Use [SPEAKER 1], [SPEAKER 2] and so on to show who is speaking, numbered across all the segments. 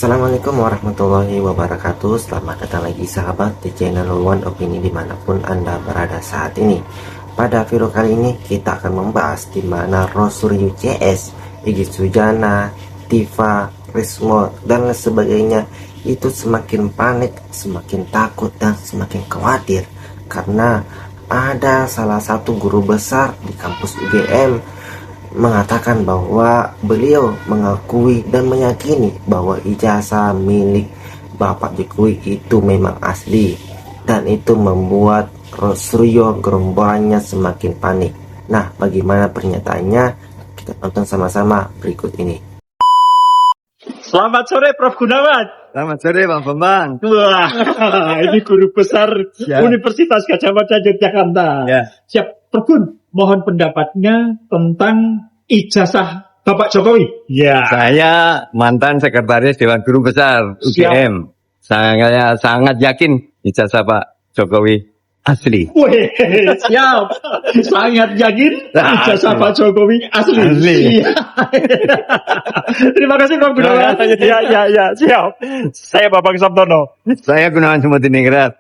[SPEAKER 1] Assalamualaikum warahmatullahi wabarakatuh. Selamat datang lagi sahabat di channel One Opini dimanapun Anda berada saat ini. Pada video kali ini kita akan membahas di mana Rosuryu CS, Iggy Sujana, Tifa, Rismo dan sebagainya itu semakin panik, semakin takut dan semakin khawatir karena ada salah satu guru besar di kampus UGM mengatakan bahwa beliau mengakui dan meyakini bahwa ijazah milik Bapak Jokowi itu memang asli, dan itu membuat Rosuryo gerombolannya semakin panik. Nah, bagaimana pernyataannya? Kita tonton sama-sama berikut ini.
[SPEAKER 2] Selamat sore Prof Gunawan.
[SPEAKER 3] Selamat sore Bang Bambang.
[SPEAKER 2] Wah, ini guru besar
[SPEAKER 3] Ya.
[SPEAKER 2] Universitas Gadjah Mada Yogyakarta.
[SPEAKER 3] Ya.
[SPEAKER 2] Siap, Prof Gun, mohon pendapatnya tentang ijazah Bapak Jokowi. Ya.
[SPEAKER 3] Saya mantan sekretaris Dewan Guru Besar UGM. Saya sangat yakin ijazah Pak Jokowi asli.
[SPEAKER 2] Wih, siap. Sangat yakin ijazah Pak Jokowi asli.
[SPEAKER 3] Asli.
[SPEAKER 2] Iya. Terima kasih Prof Gunawan. Ya, siap. Saya Bapak Sabtono.
[SPEAKER 3] Saya Gunawan Sumudiningrat.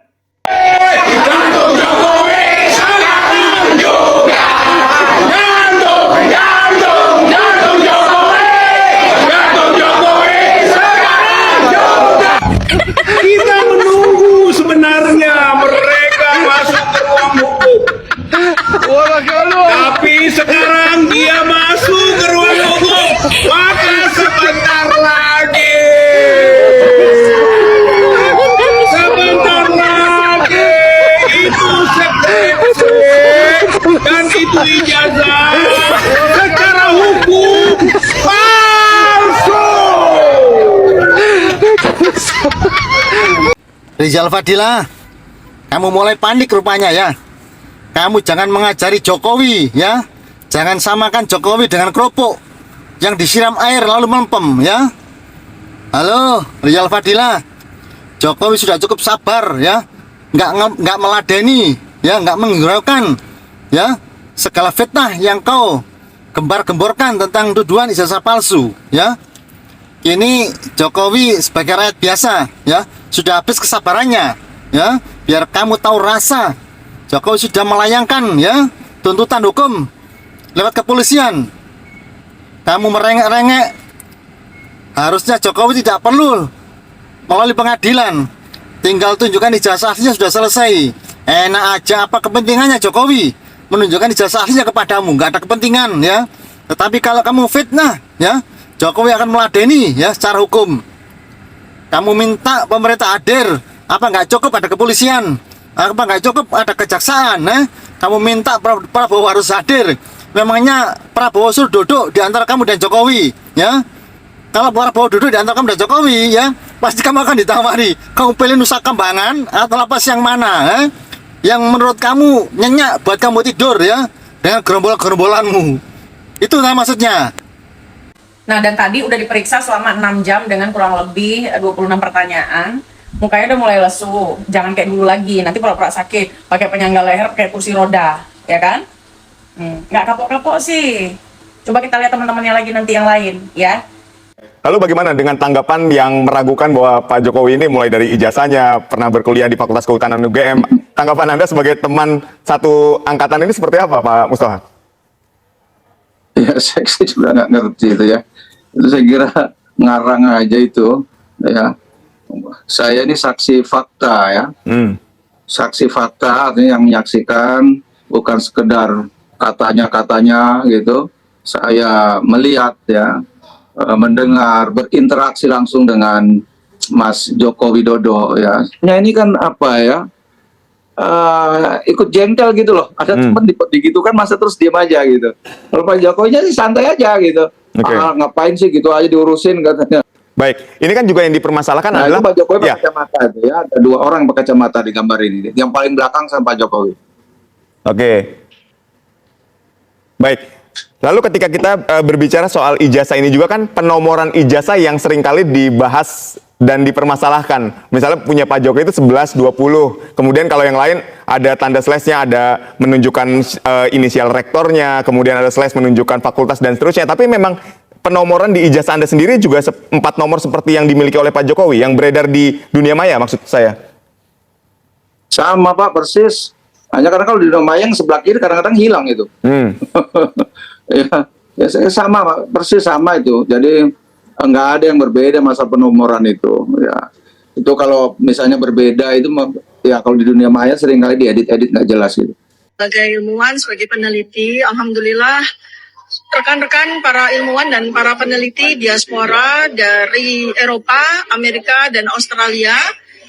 [SPEAKER 4] Kita menunggu sebenarnya mereka masuk ke ruang hukum. Tapi sekarang dia masuk ke ruang hukum. Maka sebentar lagi. Sebentar lagi. Itu skripsi dan itu ijazah secara hukum palsu.
[SPEAKER 5] Rizal Fadila, kamu mulai panik rupanya ya. Kamu jangan mengajari Jokowi ya. Jangan samakan Jokowi dengan kerupuk yang disiram air lalu melempem ya. Halo, Rizal Fadila. Jokowi sudah cukup sabar ya. Nggak meladeni ya, nggak menghiraukan ya segala fitnah yang kau gembar-gemborkan tentang tuduhan ijazah palsu ya. Ini Jokowi sebagai rakyat biasa ya, sudah habis kesabarannya ya. Biar kamu tahu rasa, Jokowi sudah melayangkan ya tuntutan hukum lewat kepolisian. Kamu merengek-rengek. Harusnya Jokowi tidak perlu melalui pengadilan, tinggal tunjukkan ijazah aslinya sudah selesai. Enak aja, apa kepentingannya Jokowi menunjukkan ijazah aslinya kepadamu? Nggak ada kepentingan ya. Tetapi kalau kamu fitnah ya, Jokowi akan meladeni ya secara hukum. Kamu minta pemerintah hadir, apa nggak cukup ada kepolisian? Apa nggak cukup ada kejaksaan? Kamu minta Prabowo harus hadir. Memangnya Prabowo suruh duduk di antara kamu dan Jokowi ya? Kalau Prabowo duduk di antara kamu dan Jokowi ya, pasti kamu akan ditawari. Kamu pilih Nusa Kambangan atau lapas yang mana? Yang menurut kamu nyenyak buat kamu tidur ya, dengan gerombolan-gerombolanmu. Itu maksudnya.
[SPEAKER 6] Nah, dan tadi udah diperiksa selama 6 jam dengan kurang lebih 26 pertanyaan. Mukanya udah mulai lesu, jangan kayak dulu lagi. Nanti pura-pura sakit, pakai penyangga leher, pakai kursi roda, ya kan? Nggak kapok-kapok sih. Coba kita lihat teman-temannya lagi nanti yang lain, ya.
[SPEAKER 7] Lalu bagaimana dengan tanggapan yang meragukan bahwa Pak Jokowi ini mulai dari ijazahnya, pernah berkuliah di Fakultas Kehutanan UGM. Tanggapan Anda sebagai teman satu angkatan ini seperti apa, Pak Mustafa?
[SPEAKER 8] Ya, saya juga nggak ngerti itu ya. Itu saya kira ngarang aja itu ya. Saya ini saksi fakta ya. Saksi fakta artinya yang menyaksikan, bukan sekedar katanya-katanya gitu. Saya melihat ya, mendengar, berinteraksi langsung dengan Mas Joko Widodo ya. Ya ini kan apa ya? Ikut jengkel gitu loh. Ada teman digitukan masa terus diam aja gitu. Kalau Pak Jokowinya sih santai aja gitu.
[SPEAKER 7] Okay.
[SPEAKER 8] Ngapain sih gitu aja diurusin katanya.
[SPEAKER 7] Baik, ini kan juga yang dipermasalahkan
[SPEAKER 8] Nah,
[SPEAKER 7] adalah
[SPEAKER 8] itu Pak Jokowi
[SPEAKER 7] ya.
[SPEAKER 8] pakai kacamata itu ya. Ada 2 orang pakai kacamata di gambar ini. Yang paling belakang sama Pak Jokowi.
[SPEAKER 7] Oke. Baik. Lalu ketika kita berbicara soal ijazah ini juga kan penomoran ijazah yang seringkali dibahas dan dipermasalahkan. Misalnya punya Pak Jokowi itu 11, 20. Kemudian kalau yang lain ada tanda slash-nya, ada menunjukkan inisial rektornya, kemudian ada slash menunjukkan fakultas dan seterusnya. Tapi memang penomoran di ijazah Anda sendiri juga 4 nomor seperti yang dimiliki oleh Pak Jokowi, yang beredar di dunia maya maksud saya?
[SPEAKER 8] Sama Pak, persis. Hanya karena kalau di dunia maya yang sebelah kiri kadang-kadang hilang itu. Ya sama Pak, persis sama itu. Jadi nggak ada yang berbeda masa penomoran itu. Ya, itu kalau misalnya berbeda itu, ya kalau di dunia maya seringkali diedit-edit nggak jelas gitu.
[SPEAKER 9] Sebagai ilmuwan, sebagai peneliti, alhamdulillah rekan-rekan para ilmuwan dan para peneliti diaspora dari Eropa, Amerika, dan Australia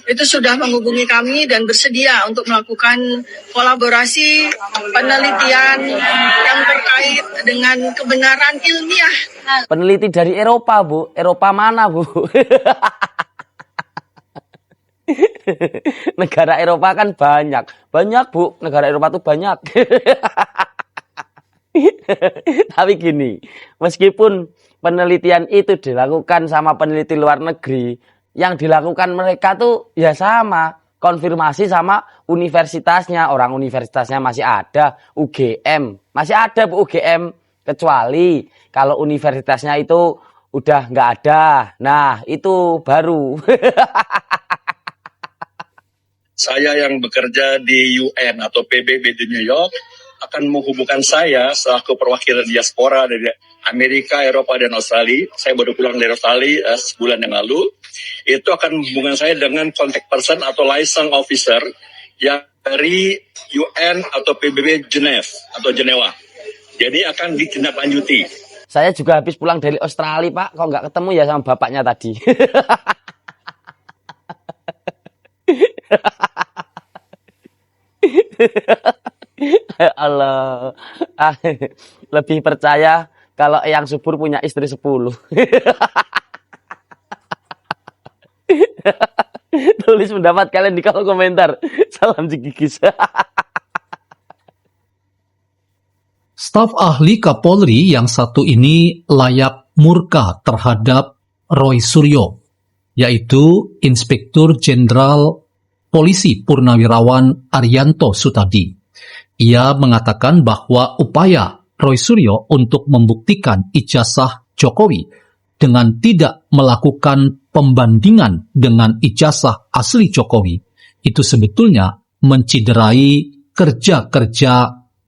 [SPEAKER 9] itu sudah menghubungi kami dan bersedia untuk melakukan kolaborasi penelitian yang terkait dengan kebenaran ilmiah.
[SPEAKER 10] Peneliti dari Eropa, Bu. Eropa mana, Bu? Negara Eropa kan banyak. Banyak, Bu. Negara Eropa tuh banyak. Tapi gini, meskipun penelitian itu dilakukan sama peneliti luar negeri, yang dilakukan mereka tuh ya sama, konfirmasi sama universitasnya. Orang universitasnya masih ada, UGM. Masih ada, Bu, UGM. Kecuali kalau universitasnya itu udah nggak ada. Nah, itu baru.
[SPEAKER 2] Saya yang bekerja di UN atau PBB di New York akan menghubungkan saya selaku perwakilan diaspora dari Amerika, Eropa, dan Australia. Saya baru pulang dari Australia sebulan yang lalu. Itu akan menghubungkan saya dengan contact person atau liaison officer yang dari UN atau PBB Jenewa. Jadi akan ditindaklanjuti.
[SPEAKER 10] Saya juga habis pulang dari Australia, Pak. Kok nggak ketemu ya sama bapaknya tadi? Allah. Lebih percaya kalau yang subur punya istri 10. Tulis pendapat kalian di kolom komentar. Salam Jigigis.
[SPEAKER 11] Staf ahli Kapolri yang satu ini layak murka terhadap Roy Suryo, yaitu Inspektur Jenderal Polisi Purnawirawan Arianto Sutadi. Ia mengatakan bahwa upaya Roy Suryo untuk membuktikan ijazah Jokowi dengan tidak melakukan pembandingan dengan ijazah asli Jokowi itu sebetulnya menciderai kerja-kerja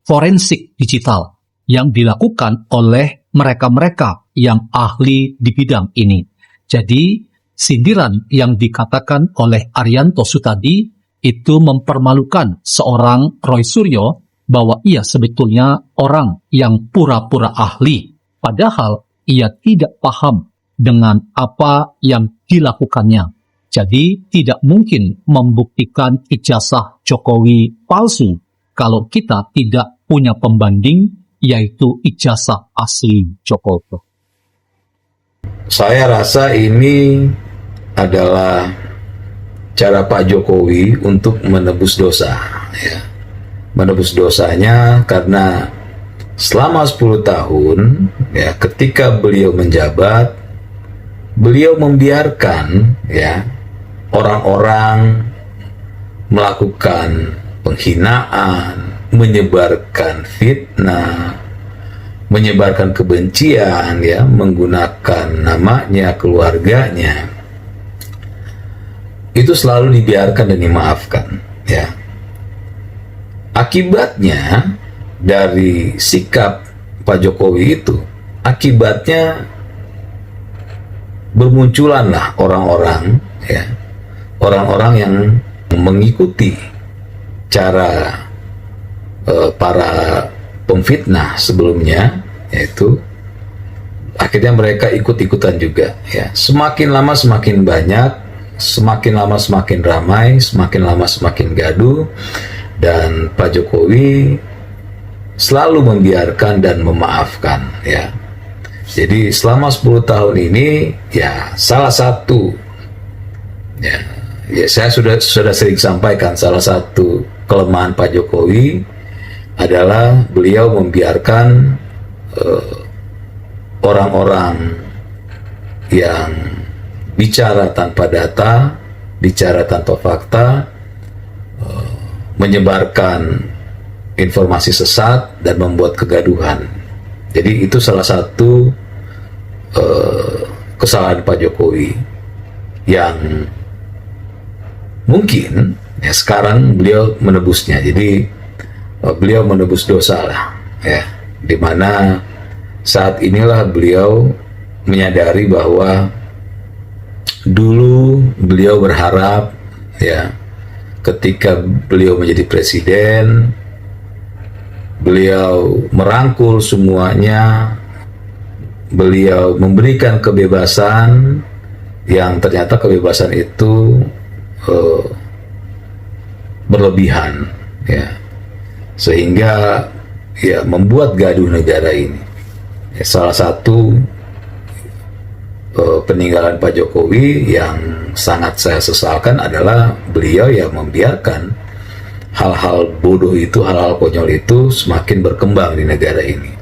[SPEAKER 11] forensik digital yang dilakukan oleh mereka-mereka yang ahli di bidang ini. Jadi, sindiran yang dikatakan oleh Arianto Sutadi itu mempermalukan seorang Roy Suryo bahwa ia sebetulnya orang yang pura-pura ahli, padahal ia tidak paham dengan apa yang dilakukannya. Jadi tidak mungkin membuktikan ijazah Jokowi palsu kalau kita tidak punya pembanding, yaitu ijazah asli Jokowi.
[SPEAKER 12] Saya rasa ini adalah cara Pak Jokowi untuk menebus dosa, ya. Menebus dosanya karena selama 10 tahun, ya, ketika beliau menjabat, beliau membiarkan, ya, orang-orang melakukan penghinaan, menyebarkan fitnah, menyebarkan kebencian, ya, menggunakan namanya, keluarganya. Itu selalu dibiarkan dan dimaafkan, ya. Akibatnya dari sikap Pak Jokowi itu, akibatnya bermunculanlah orang-orang, ya, orang-orang yang mengikuti cara para pemfitnah sebelumnya, yaitu akhirnya mereka ikut-ikutan juga, ya. Semakin lama semakin banyak, semakin lama semakin ramai, semakin lama semakin gaduh, dan Pak Jokowi selalu membiarkan dan memaafkan, ya. Jadi selama 10 tahun ini, ya, salah satu, ya, saya sudah sering sampaikan, salah satu kelemahan Pak Jokowi adalah beliau membiarkan orang-orang yang bicara tanpa data, bicara tanpa fakta, menyebarkan informasi sesat dan membuat kegaduhan. Jadi itu salah satu kesalahan Pak Jokowi yang mungkin ya sekarang beliau menebusnya. Jadi beliau menebus dosa lah, ya, dimana saat inilah beliau menyadari bahwa dulu beliau berharap, ya, ketika beliau menjadi presiden, beliau merangkul semuanya, beliau memberikan kebebasan yang ternyata kebebasan itu berlebihan, ya, sehingga ya membuat gaduh negara ini. Ya, salah satu peninggalan Pak Jokowi yang sangat saya sesalkan adalah beliau yang membiarkan hal-hal bodoh itu, hal-hal konyol itu semakin berkembang di negara ini.